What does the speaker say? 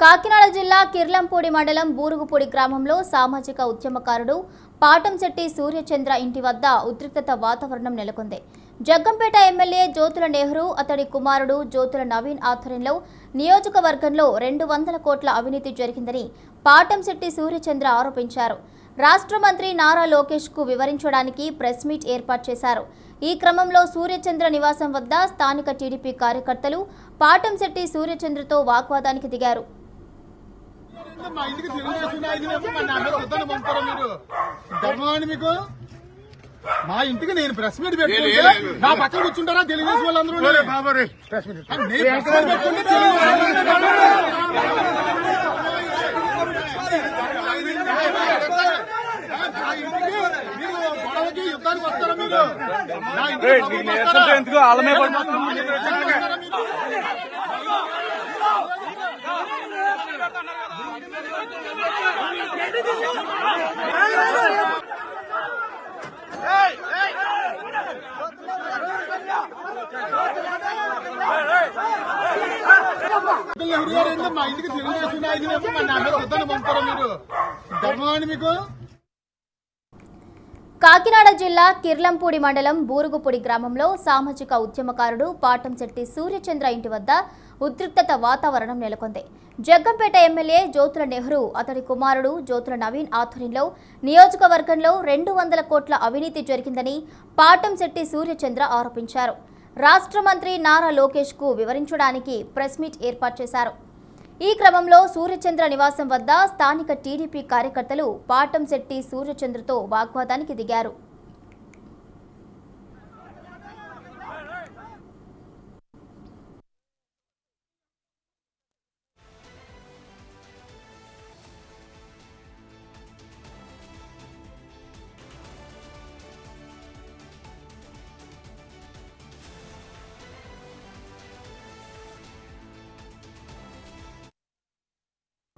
కాకినాడ జిల్లా కిర్లంపూడి మండలం బూరుగుపూడి గ్రామంలో సామాజిక ఉద్యమకారుడు పాటంశెట్టి సూర్యచంద్ర ఇంటి వద్ద ఉద్రిక్తత వాతావరణం నెలకొంది. జగ్గంపేట ఎమ్మెల్యే జ్యోతుల నెహ్రూ, అతడి కుమారుడు జ్యోతుల నవీన్ ఆధ్వర్యంలో నియోజకవర్గంలో 200 కోట్ల అవినీతి జరిగిందని పాటంశెట్టి సూర్యచంద్ర ఆరోపించారు. రాష్ట్ర మంత్రి నారా లోకేష్ కు వివరించడానికి ప్రెస్ మీట్ ఏర్పాటు చేశారు. ఈ క్రమంలో సూర్యచంద్ర నివాసం వద్ద స్థానిక టీడీపీ కార్యకర్తలు పాటంశెట్టి సూర్యచంద్రతో వాగ్వాదానికి దిగారు. మా ఇంటికి తెలుగుదేశం నాయకులు మా నాన్న వద్దన పంపుతారా మీరు? ధర్మం మీకు మా ఇంటికి నేను ప్రెస్ మీట్ పెట్టుకుంటే నా పక్కన కూర్చుంటారా తెలుగుదేశం వాళ్ళందరూ? గొడవకి యుద్ధానికి వస్తారా మీరు? ఎందుకు ఆలమే మా ఇంటికి తెలుగుదేశం నాయకులు మా నాన్న వద్దన పంపుతారా మీరు? ధర్మం మీకు కాకినాడ జిల్లా కిర్లంపూడి మండలం బూరుగుపూడి గ్రామంలో సామాజిక ఉద్యమకారుడు పాటంశెట్టి సూర్యచంద్ర ఇంటి వద్ద ఉద్రిక్తత వాతావరణం నెలకొంది. జగ్గంపేట ఎమ్మెల్యే జ్యోతుల నెహ్రూ, అతడి కుమారుడు జ్యోతుల నవీన్ ఆధ్వర్యంలో నియోజకవర్గంలో 200 కోట్ల అవినీతి జరిగిందని పాటంశెట్టి సూర్యచంద్ర ఆరోపించారు. రాష్ట్ర మంత్రి నారా లోకేష్ కు వివరించడానికి ప్రెస్ మీట్ ఏర్పాటు చేశారు. ఈ క్రమంలో సూర్యచంద్ర నివాసం వద్ద స్థానిక టీడీపీ కార్యకర్తలు పాటంశెట్టి సూర్యచంద్రతో వాగ్వాదానికి దిగారు.